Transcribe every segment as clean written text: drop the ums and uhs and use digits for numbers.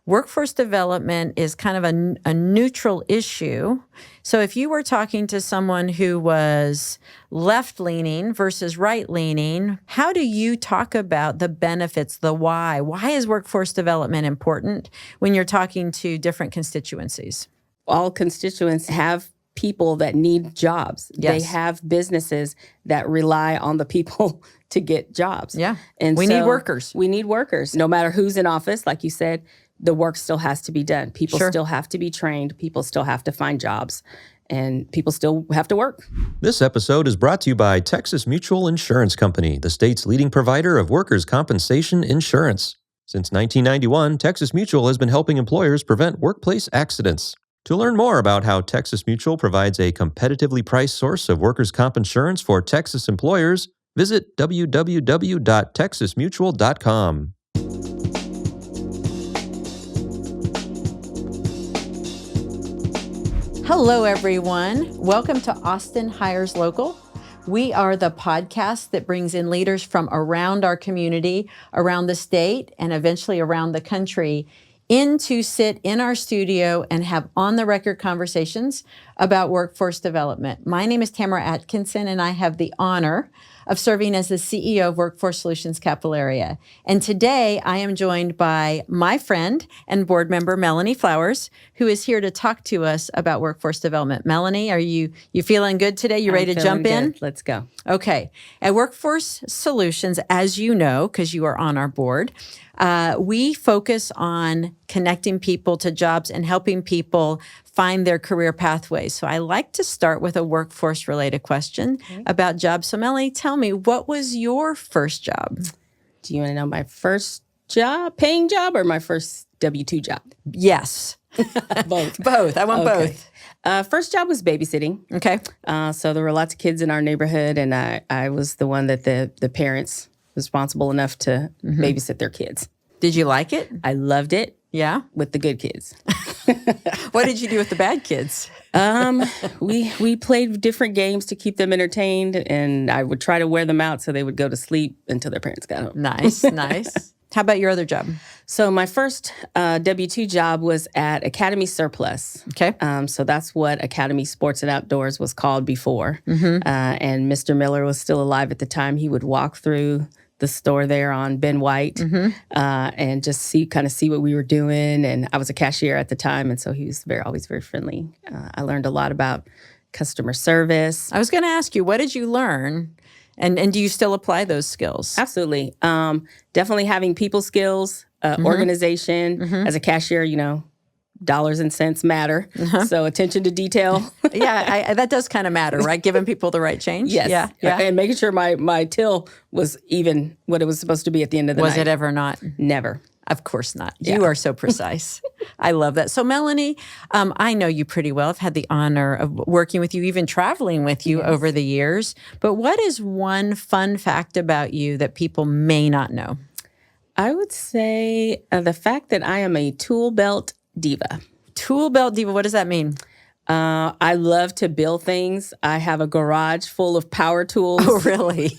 workforce development is kind of a neutral issue. So if you were talking to someone who was left-leaning versus right-leaning, how do you talk about the benefits, the why? Why is workforce development important when you're talking to different constituencies? All constituents have people that need jobs. Yes. They have businesses that rely on the people to get jobs. Yeah. And we need workers. We need workers. No matter who's in office, like you said, the work still has to be done. People Sure. still have to be trained. People still have to find jobs. And people still have to work. This episode is brought to you by Texas Mutual Insurance Company, the state's leading provider of workers' compensation insurance. Since 1991, Texas Mutual has been helping employers prevent workplace accidents. To learn more about how Texas Mutual provides a competitively priced source of workers' comp insurance for Texas employers, visit www.texasmutual.com. Hello, everyone. Welcome to Austin Hires Local. We are the podcast that brings in leaders from around our community, around the state, and eventually around the country in to sit in our studio and have on-the-record conversations about workforce development. My name is Tamara Atkinson, and I have the honor of serving as the CEO of Workforce Solutions Capital Area. And today, I am joined by my friend and board member, Melanie Flowers, who is here to talk to us about workforce development. Melanie, are you feeling good today? You ready to jump in? Let's go. Okay. At Workforce Solutions, as you know, because you are on our board, we focus on connecting people to jobs and helping people find their career pathways. So I like to start with a workforce-related question about jobs. So Melanie, tell me, what was your first job? Do you want to know my first job, paying job, or my first W-2 job? Yes. Both. Both. I want both. First job was babysitting. Okay. So there were lots of kids in our neighborhood, and I was the one that the parents responsible enough to babysit their kids. Did you like it? I loved it. Yeah. With the good kids. What did you do with the bad kids? We played different games to keep them entertained, and I would try to wear them out so they would go to sleep until their parents got home. Nice, nice. How about your other job? So my first W-2 job was at Academy Surplus. Okay. So that's what Academy Sports and Outdoors was called before. And Mr. Miller was still alive at the time. He would walk through the store there on Ben White and just see what we were doing. And I was a cashier at the time, and so he was always very friendly. I learned a lot about customer service. I was going to ask you, what did you learn? And do you still apply those skills? Absolutely. Definitely having people skills, organization. As a cashier, dollars and cents matter. So attention to detail. Yeah, that does kind of matter, right? Giving people the right change. Yes. Yeah. And making sure my till was even what it was supposed to be at the end of the night. Was it ever not? Never. Of course not. Yeah. You are so precise. I love that. So Melanie, I know you pretty well. I've had the honor of working with you, even traveling with you over the years. But what is one fun fact about you that people may not know? I would say the fact that I am a Tool Belt Diva. Tool Belt Diva, what does that mean? I love to build things. I have a garage full of power tools. Oh, really?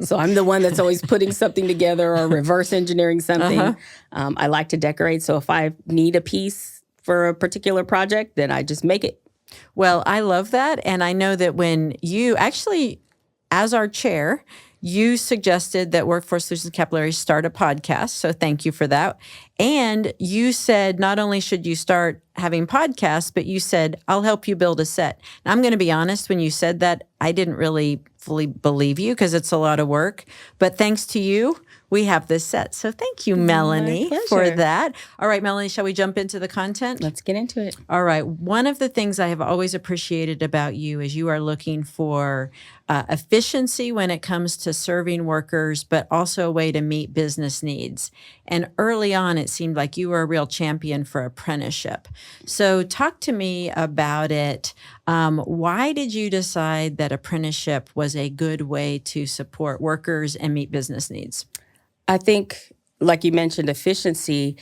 So I'm the one that's always putting something together or reverse engineering something. I like to decorate. So if I need a piece for a particular project, then I just make it. Well, I love that. And I know that when you actually, as our chair, you suggested that Workforce Solutions Capital Area start a podcast, so thank you for that. And you said not only should you start having podcasts, but you said, I'll help you build a set. Now, I'm going to be honest, when you said that, I didn't really fully believe you because it's a lot of work. But thanks to you, we have this set. So thank you, Melanie, for that. All right, Melanie, shall we jump into the content? Let's get into it. All right. One of the things I have always appreciated about you is you are looking for efficiency when it comes to serving workers, but also a way to meet business needs. And early on, it seemed like you were a real champion for apprenticeship. So talk to me about it. Why did you decide that apprenticeship was a good way to support workers and meet business needs? I think, like you mentioned, efficiency,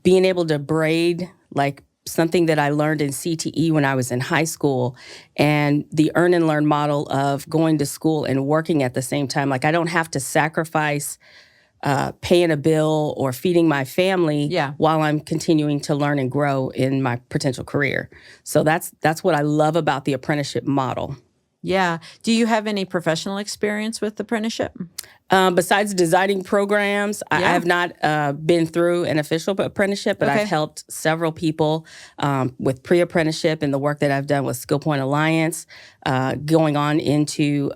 being able to braid, like something that I learned in CTE when I was in high school, and the earn and learn model of going to school and working at the same time. Like, I don't have to sacrifice paying a bill or feeding my family while I'm continuing to learn and grow in my potential career. So that's what I love about the apprenticeship model. Yeah. Do you have any professional experience with apprenticeship? Besides designing programs, I have not been through an official apprenticeship, but I've helped several people with pre-apprenticeship and the work that I've done with Skill Point Alliance, going on into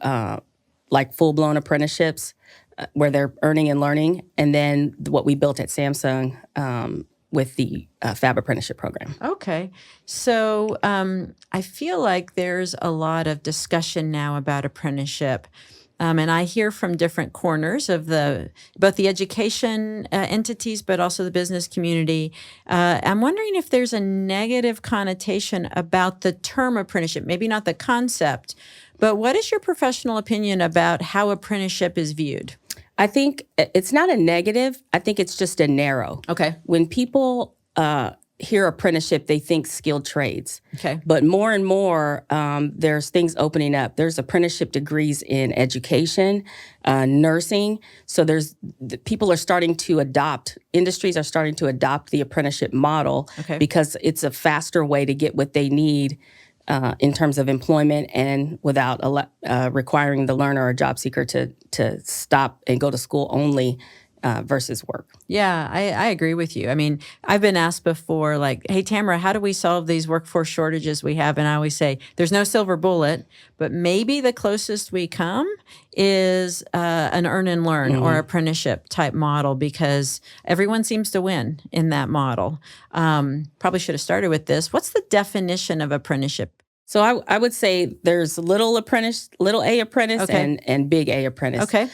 like full-blown apprenticeships where they're earning and learning, and then what we built at Samsung with the Fab Apprenticeship Program. Okay. So I feel like there's a lot of discussion now about apprenticeship. And I hear from different corners of both the education entities, but also the business community. I'm wondering if there's a negative connotation about the term apprenticeship, maybe not the concept, but what is your professional opinion about how apprenticeship is viewed? I think it's not a negative. I think it's just a narrow. Okay. When people hear apprenticeship, they think skilled trades. Okay. But more and more, there's things opening up. There's apprenticeship degrees in education, nursing. So people are starting to industries are starting to adopt the apprenticeship model because it's a faster way to get what they need in terms of employment and without requiring the learner or job seeker to stop and go to school only versus work. Yeah, I agree with you. I mean, I've been asked before, like, hey, Tamara, how do we solve these workforce shortages we have? And I always say, there's no silver bullet, but maybe the closest we come is an earn and learn or apprenticeship type model, because everyone seems to win in that model. Probably should have started with this. What's the definition of apprenticeship? So I would say there's little A apprentice, and big A apprentice. Okay.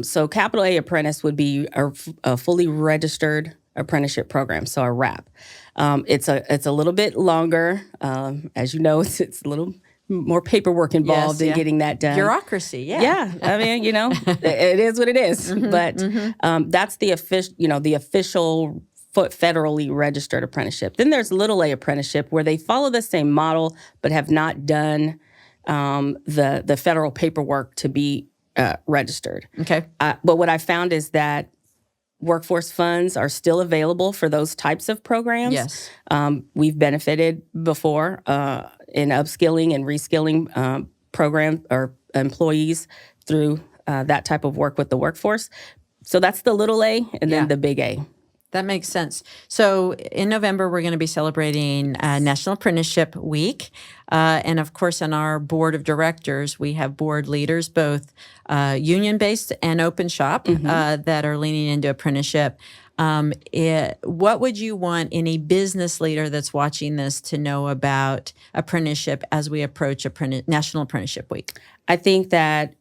So capital A apprentice would be a fully registered apprenticeship program, so a RAP. It's a little bit longer. As you know, it's a little more paperwork involved in getting that done. Bureaucracy, Yeah, I mean, it is what it is. But that's the official federally registered apprenticeship. Then there's little A apprenticeship, where they follow the same model but have not done the federal paperwork to be registered. Okay. But what I found is that workforce funds are still available for those types of programs. Yes. We've benefited before in upskilling and reskilling program or employees through that type of work with the workforce. So that's the little A, and then the big A. That makes sense. So in November, we're going to be celebrating National Apprenticeship Week. And of course, on our board of directors, we have board leaders, both union-based and open shop, that are leaning into apprenticeship. What would you want any business leader that's watching this to know about apprenticeship as we approach National Apprenticeship Week? I think that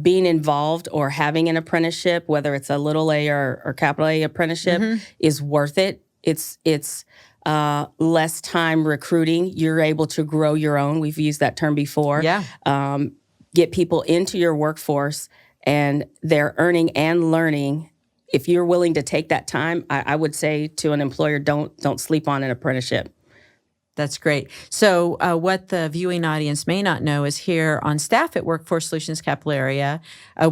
being involved or having an apprenticeship, whether it's a little A or capital A apprenticeship, is worth it. It's less time recruiting. You're able to grow your own. We've used that term before. Yeah. Get people into your workforce, and they're earning and learning. If you're willing to take that time, I would say to an employer, don't sleep on an apprenticeship. That's great. So what the viewing audience may not know is here on staff at Workforce Solutions Capital Area,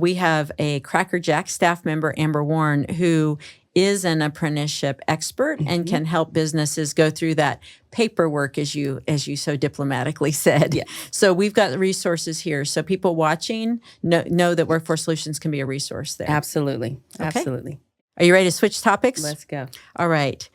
we have a Cracker Jack staff member, Amber Warren, who is an apprenticeship expert and can help businesses go through that paperwork, as you so diplomatically said. Yeah. So we've got resources here. So people watching know that Workforce Solutions can be a resource there. Absolutely. Okay. Absolutely. Are you ready to switch topics? Let's go. All right.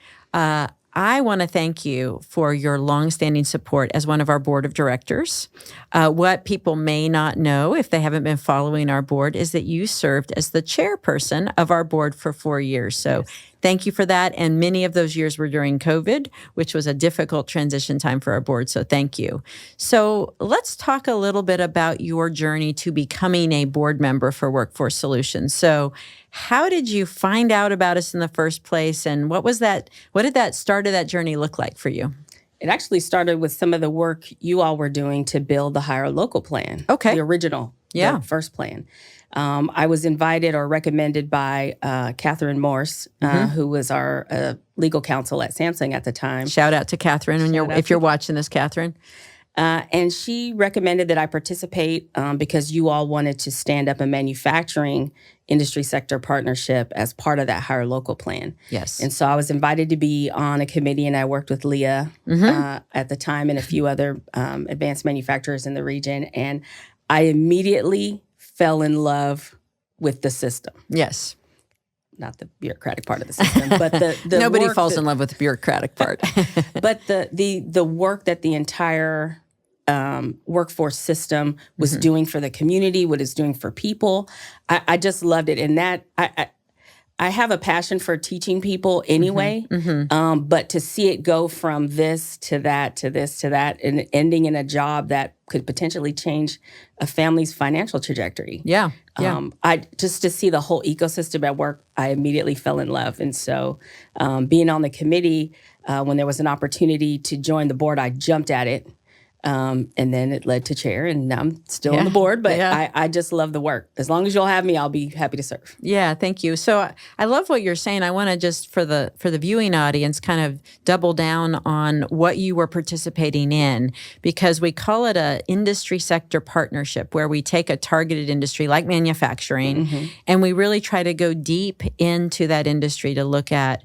I want to thank you for your longstanding support as one of our board of directors. What people may not know, if they haven't been following our board, is that you served as the chairperson of our board for 4 years. So thank you for that. And many of those years were during COVID, which was a difficult transition time for our board. So thank you. So let's talk a little bit about your journey to becoming a board member for Workforce Solutions. So how did you find out about us in the first place? And what did that start of that journey look like for you? It actually started with some of the work you all were doing to build the Hire Local plan. Okay. The original, the first plan. I was invited or recommended by Catherine Morse, who was our legal counsel at Samsung at the time. Shout out to Catherine if you're watching this, Catherine. And she recommended that I participate because you all wanted to stand up a manufacturing industry sector partnership as part of that Hire Local plan. Yes. And so I was invited to be on a committee, and I worked with Leah at the time and a few other advanced manufacturers in the region. And I immediately fell in love with the system. Yes. Not the bureaucratic part of the system, but the Nobody work falls in love with the bureaucratic part. but the work that the entire workforce system was doing for the community, what it's doing for people, I just loved it. And that I have a passion for teaching people anyway, but to see it go from this to that to this to that, and ending in a job that could potentially change a family's financial trajectory. Yeah. I just to see the whole ecosystem at work, I immediately fell in love. And so being on the committee, when there was an opportunity to join the board, I jumped at it. And then it led to chair, and now I'm still on the board, but I just love the work. As long as you'll have me, I'll be happy to serve. Yeah, thank you. So I love what you're saying. I want to just, for the viewing audience, kind of double down on what you were participating in, because we call it a industry sector partnership, where we take a targeted industry like manufacturing, and we really try to go deep into that industry to look at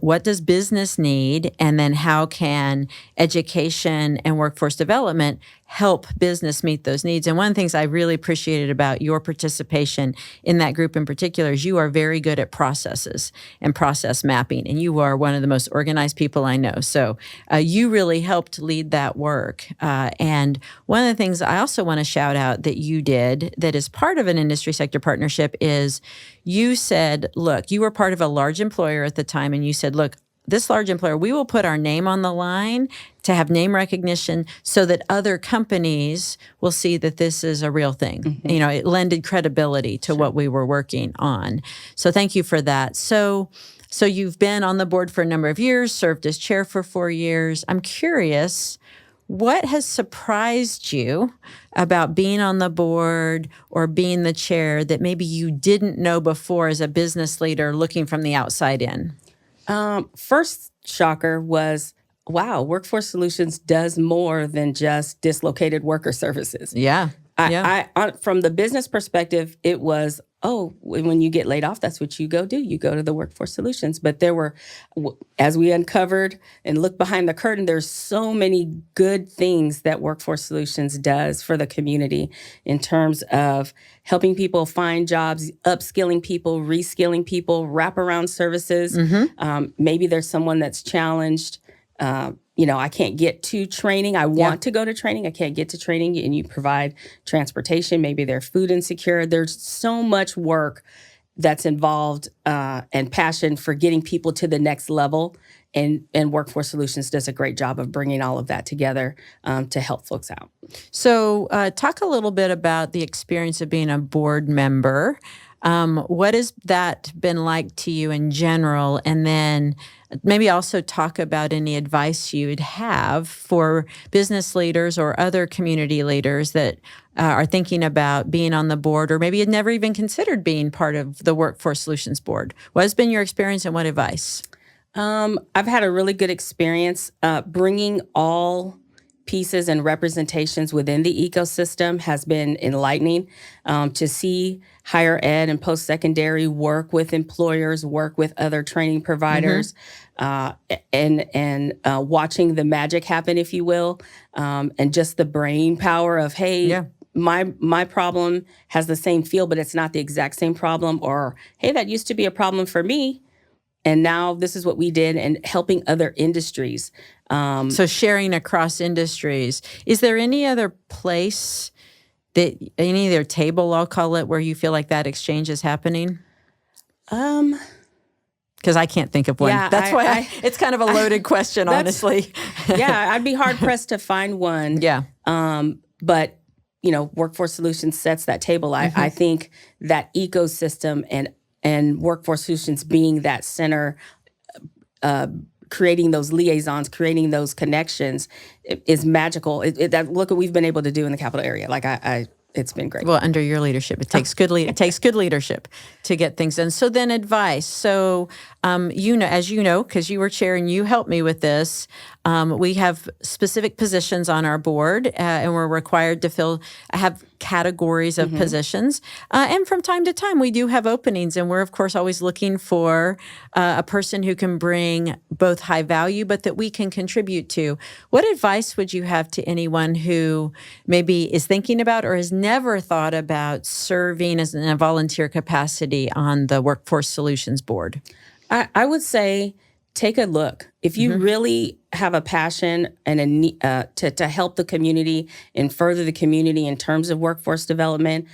what does business need, and then how can education and workforce development help business meet those needs. And one of the things I really appreciated about your participation in that group in particular is you are very good at processes and process mapping, and you are one of the most organized people I know. So you really helped lead that work. And one of the things I also want to shout out that you did that is part of an industry sector partnership is you said, look, you were part of a large employer at the time, and you said, look, this large employer, we will put our name on the line to have name recognition so that other companies will see that this is a real thing. You know, it lended credibility to what we were working on. So thank you for that. So you've been on the board for a number of years, served as chair for 4 years. I'm curious, what has surprised you about being on the board or being the chair that maybe you didn't know before as a business leader looking from the outside in? First shocker was, wow, Workforce Solutions does more than just dislocated worker services. Yeah. From the business perspective, it was, oh, when you get laid off, that's what you go do. You go to the Workforce Solutions. But there were, as we uncovered and looked behind the curtain, there's so many good things that Workforce Solutions does for the community in terms of helping people find jobs, upskilling people, reskilling people, wraparound services. Maybe there's someone that's challenged. I can't get to training. I want to go to training. I can't get to training, and you provide transportation. Maybe they're food insecure. There's so much work that's involved and passion for getting people to the next level. And Workforce Solutions does a great job of bringing all of that together to help folks out. So talk a little bit about the experience of being a board member. What has that been like to you in general? And then maybe also talk about any advice you'd have for business leaders or other community leaders that are thinking about being on the board, or maybe had never even considered being part of the Workforce Solutions Board. What has been your experience and what advice? I've had a really good experience bringing all pieces and representations within the ecosystem has been enlightening. To see higher ed and post-secondary work with employers, work with other training providers, and watching the magic happen, if you will, and just the brain power of, hey, my problem has the same feel, but it's not the exact same problem, or, hey, that used to be a problem for me, and now this is what we did, and helping other industries. So sharing across industries. Is there any other place, any other table, I'll call it, where you feel like that exchange is happening? Because I can't think of one. Yeah, That's why it's kind of a loaded question, honestly. I'd be hard pressed to find one. But Workforce Solutions sets that table. I think that ecosystem and Workforce Solutions being that center, creating those liaisons, creating those connections is magical. Look what we've been able to do in the capital area. Like it's been great. Well, under your leadership, it takes good leadership to get things done. So then, advice. So as you know, because you were chair and you helped me with this, we have specific positions on our board, and we're required to have categories of positions. And from time to time, we do have openings, and we're of course always looking for a person who can bring both high value, but that we can contribute to. What advice would you have to anyone who maybe is thinking about or has never thought about serving as in a volunteer capacity on the Workforce Solutions Board? I would say take a look. If you really have a passion and to help the community and further the community in terms of workforce development,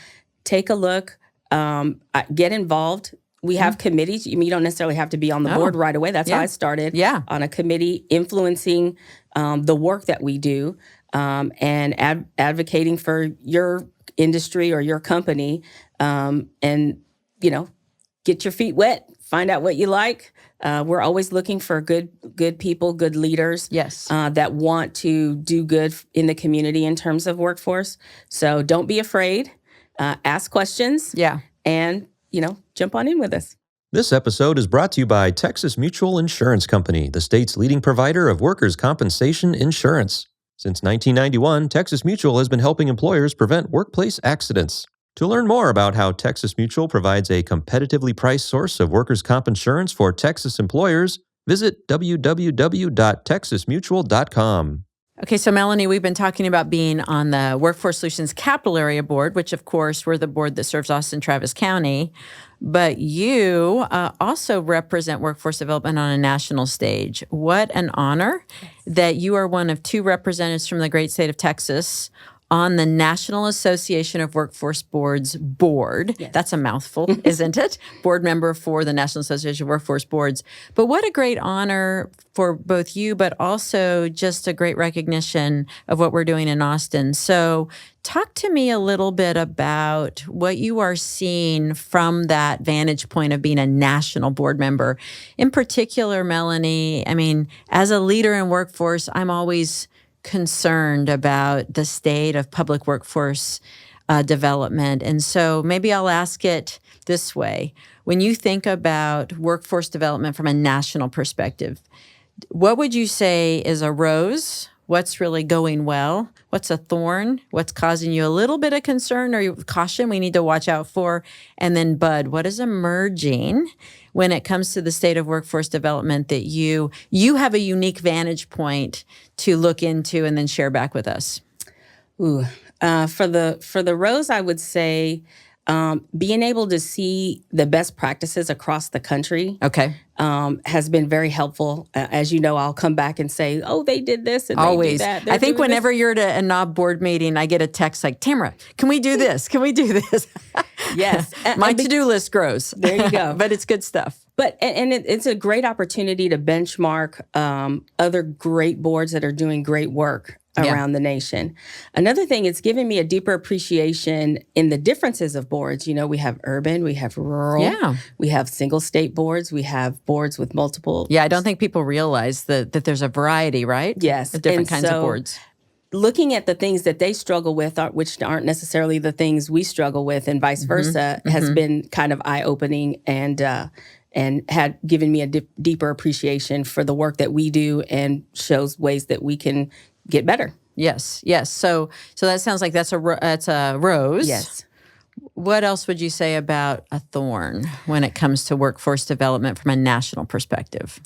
take a look, get involved. We have committees. You don't necessarily have to be on the board right away. That's how I started. On a committee, influencing the work that we do and advocating for your industry or your company, and get your feet wet. Find out what you like. We're always looking for good people, good leaders. Yes. That want to do good in the community in terms of workforce. So don't be afraid. Ask questions. Yeah. And jump on in with us. This episode is brought to you by Texas Mutual Insurance Company, the state's leading provider of workers' compensation insurance. Since 1991, Texas Mutual has been helping employers prevent workplace accidents. To learn more about how Texas Mutual provides a competitively priced source of workers' comp insurance for Texas employers, visit www.texasmutual.com. Okay, so Melanie, we've been talking about being on the Workforce Solutions Capital Area Board, which of course we're the board that serves Austin-Travis County, but you also represent workforce development on a national stage. What an honor that you are one of two representatives from the great state of Texas on the National Association of Workforce Boards board. Yes. That's a mouthful, isn't it? Board member for the National Association of Workforce Boards. But what a great honor for both you, but also just a great recognition of what we're doing in Austin. So talk to me a little bit about what you are seeing from that vantage point of being a national board member. In particular, Melanie, as a leader in workforce, I'm always concerned about the state of public workforce development. And so maybe I'll ask it this way. When you think about workforce development from a national perspective, what would you say is a rose? What's really going well? What's a thorn? What's causing you a little bit of concern or caution we need to watch out for? And then bud, what is emerging when it comes to the state of workforce development that you have a unique vantage point to look into and then share back with us? For the rose, I would say being able to see the best practices across the country has been very helpful. As you know, I'll come back and say, oh, they did this and always. They did that. I think whenever you're at a NOB board meeting, I get a text like, Tamara, can we do this? Can we do this? Yes. My to-do list grows. There you go. But it's good stuff. But it's a great opportunity to benchmark other great boards that are doing great work around the nation. Another thing, it's given me a deeper appreciation in the differences of boards. We have urban, we have rural, we have single state boards, we have boards with multiple. Yeah, I don't think people realize that there's a variety, right? Yes. Of different kinds of boards. Looking at the things that they struggle with, which aren't necessarily the things we struggle with, and vice versa, has been kind of eye-opening and had given me a deeper appreciation for the work that we do and shows ways that we can get better. Yes. So that sounds like that's a rose. Yes. What else would you say about a thorn when it comes to workforce development from a national perspective?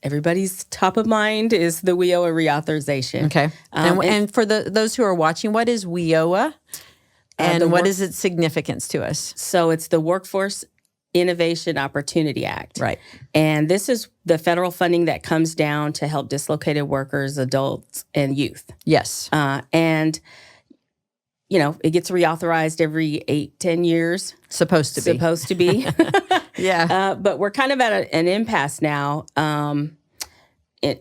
Everybody's top of mind is the WIOA reauthorization. Okay. And for those who are watching, what is WIOA and what is its significance to us? So it's the Workforce Innovation Opportunity Act. Right. And this is the federal funding that comes down to help dislocated workers, adults, and youth. Yes. And it gets reauthorized every 8-10 years. Supposed to be. Yeah. But we're kind of at an impasse now.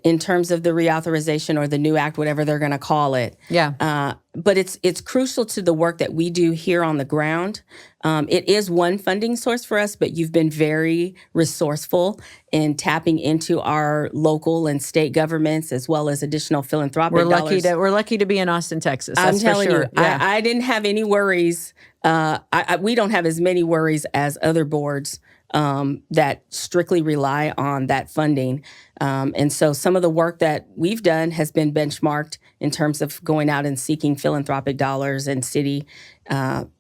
in terms of the reauthorization or the new act, whatever they're going to call it. Yeah. But it's crucial to the work that we do here on the ground. It is one funding source for us, but you've been very resourceful in tapping into our local and state governments as well as additional philanthropic dollars. We're lucky to be in Austin, Texas. That's I'm telling for sure. you, Yeah. I didn't have any worries. We don't have as many worries as other boards that strictly rely on that funding. And so some of the work that we've done has been benchmarked in terms of going out and seeking philanthropic dollars and city,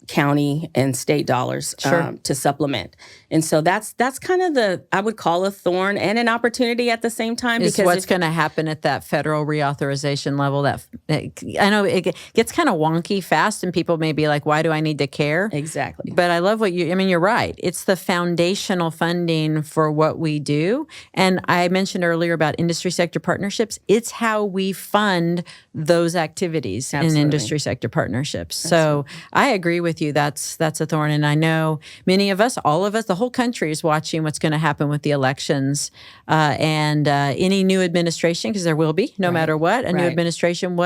county, and state dollars to supplement. And so that's kind of I would call a thorn and an opportunity at the same time. Is because what's going to happen at that federal reauthorization level. That I know it gets kind of wonky fast, and people may be like, why do I need to care? Exactly. But I love you're right. It's the foundational funding for what we do. And I mentioned earlier about industry sector partnerships. It's how we fund those activities in industry sector partnerships. So I agree with you. That's a thorn. And I know many of us, all of us, the whole country is watching what's going to happen with the elections and any new administration, because there will be, no matter what, new administration,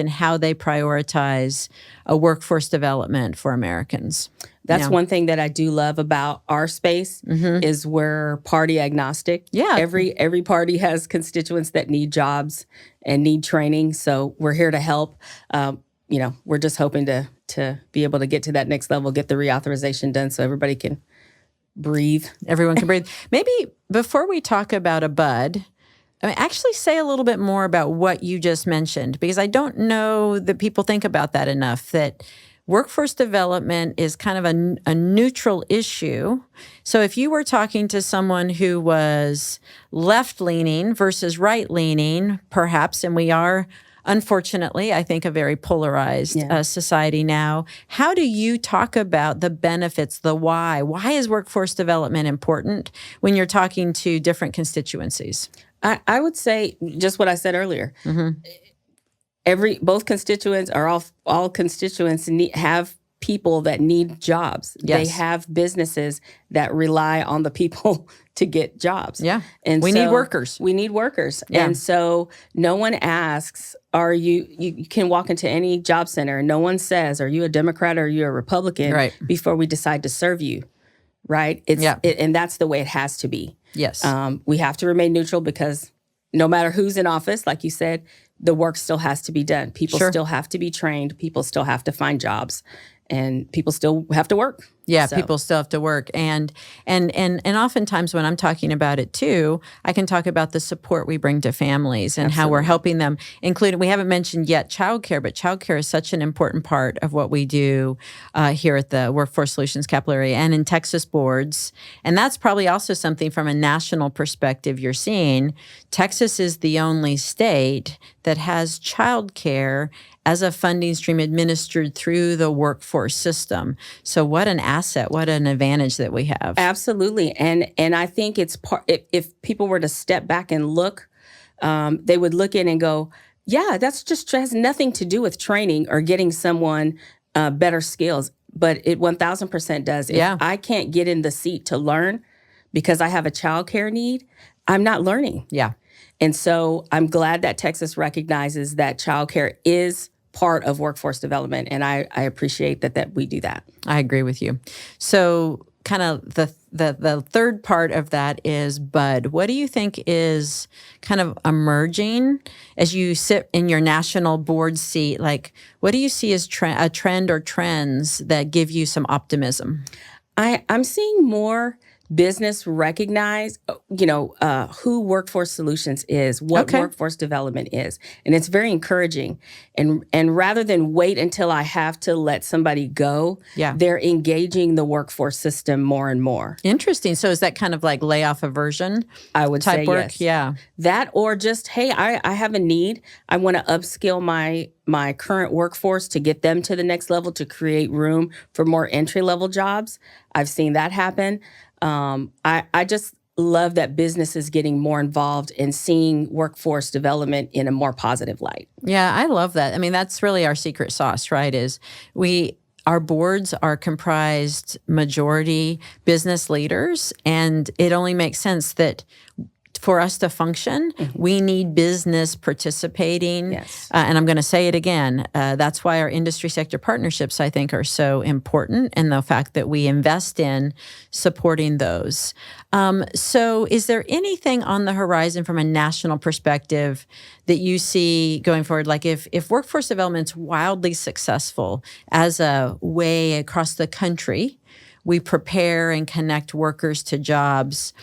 how they prioritize a workforce development for Americans. That's one thing that I do love about our space is we're party agnostic. Yeah. Every party has constituents that need jobs and need training. So we're here to help. We're just hoping to be able to get to that next level, get the reauthorization done so everybody can breathe. Everyone can breathe. Maybe before we talk about a bud, actually say a little bit more about what you just mentioned, because I don't know that people think about that enough, that workforce development is kind of a neutral issue. So if you were talking to someone who was left-leaning versus right-leaning, perhaps, and we are, unfortunately, I think, a very polarized society now, how do you talk about the benefits, the why? Why is workforce development important when you're talking to different constituencies? I would say just what I said earlier. Both constituents or all constituents have people that need jobs. Yes. They have businesses that rely on the people to get jobs. Yeah. And we need workers. We need workers. Yeah. And so no one asks, you can walk into any job center and no one says, are you a Democrat or are you a Republican before we decide to serve you, right? And that's the way it has to be. Yes. We have to remain neutral because no matter who's in office, like you said, the work still has to be done. People still have to be trained. People still have to find jobs, and people still have to work. Yeah, people still have to work. And oftentimes when I'm talking about it too, I can talk about the support we bring to families and how we're helping them, including, we haven't mentioned yet childcare, but childcare is such an important part of what we do here at the Workforce Solutions Capillary and in Texas boards. And that's probably also something from a national perspective you're seeing. Texas is the only state that has childcare as a funding stream administered through the workforce system. So what an asset, what an advantage that we have. Absolutely. And I think it's if people were to step back and look, they would look in and go, yeah, that's just has nothing to do with training or getting someone better skills. But it 1000% does. If I can't get in the seat to learn because I have a childcare need, I'm not learning. Yeah. And so I'm glad that Texas recognizes that childcare is part of workforce development. And I appreciate that we do that. I agree with you. So kind of the third part of that is BUD. What do you think is kind of emerging as you sit in your national board seat? Like, what do you see as a trend or trends that give you some optimism? I'm seeing more business recognize, who Workforce Solutions is, what workforce development is. And it's very encouraging. And rather than wait until I have to let somebody go, they're engaging the workforce system more and more. Interesting. So is that kind of like layoff aversion? I would type say work? Yes. Yeah. That or just, hey, I have a need. I want to upskill my current workforce to get them to the next level, to create room for more entry-level jobs. I've seen that happen. I just love that business is getting more involved in seeing workforce development in a more positive light. Yeah, I love that. I mean, that's really our secret sauce, right? Is our boards are comprised majority business leaders, and it only makes sense that for us to function, we need business participating. Yes. And I'm going to say it again. That's why our industry sector partnerships, I think, are so important, and the fact that we invest in supporting those. So is there anything on the horizon from a national perspective that you see going forward? Like if workforce development's wildly successful as a way across the country, we prepare and connect workers to jobs.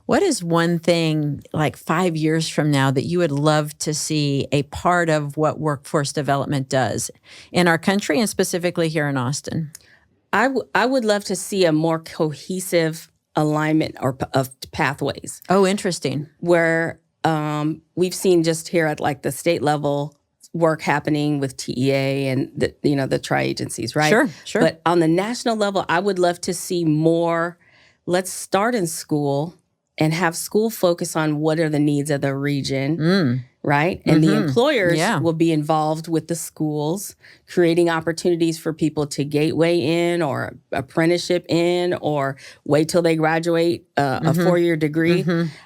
What is one thing like 5 years from now that you would love to see a part of what workforce development does in our country and specifically here in Austin? I would love to see a more cohesive alignment of pathways. Oh, interesting. Where we've seen just here at like the state level work happening with TEA and the tri-agencies, right? Sure. But on the national level, I would love to see more. Let's start in school and have school focus on what are the needs of the region, right? And the employers will be involved with the schools, creating opportunities for people to gateway in or apprenticeship in or wait till they graduate a 4-year degree.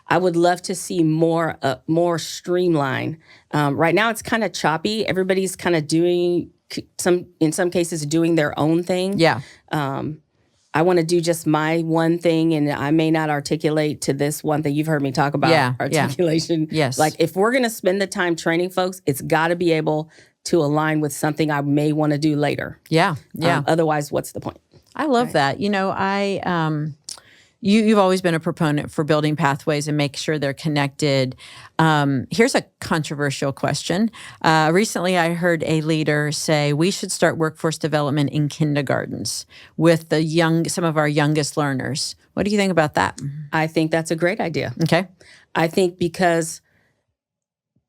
I would love to see more streamlined. Right now, it's kind of choppy. Everybody's kind of doing in some cases, doing their own thing. Yeah. I want to do just my one thing, and I may not articulate to this one thing. You've heard me talk about articulation. Yes. Like if we're going to spend the time training folks, it's got to be able to align with something I may want to do later. Yeah. Otherwise, what's the point? I love that. You've always been a proponent for building pathways and make sure they're connected. Here's a controversial question. Recently, I heard a leader say we should start workforce development in kindergartens with some of our youngest learners. What do you think about that? I think that's a great idea. Okay. I think because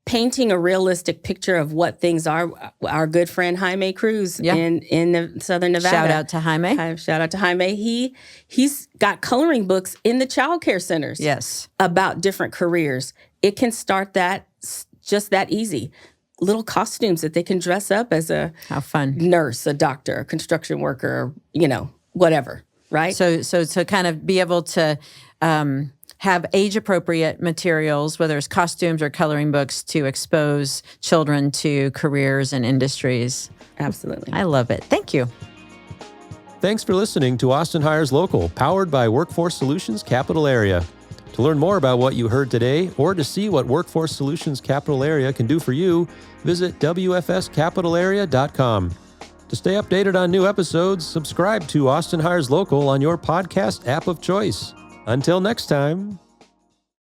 painting a realistic picture of what things are, our good friend Jaime Cruz in Southern Nevada. Shout out to Jaime. Shout out to Jaime. He's got coloring books in the childcare centers. Yes. About different careers. It can start just that easy. Little costumes that they can dress up as a how fun nurse, a doctor, a construction worker, whatever, right? So to kind of be able to have age-appropriate materials, whether it's costumes or coloring books, to expose children to careers and industries. Absolutely. I love it. Thank you. Thanks for listening to Austin Hires Local, powered by Workforce Solutions Capital Area. To learn more about what you heard today, or to see what Workforce Solutions Capital Area can do for you, visit WFSCapitalArea.com. To stay updated on new episodes, subscribe to Austin Hires Local on your podcast app of choice. Until next time.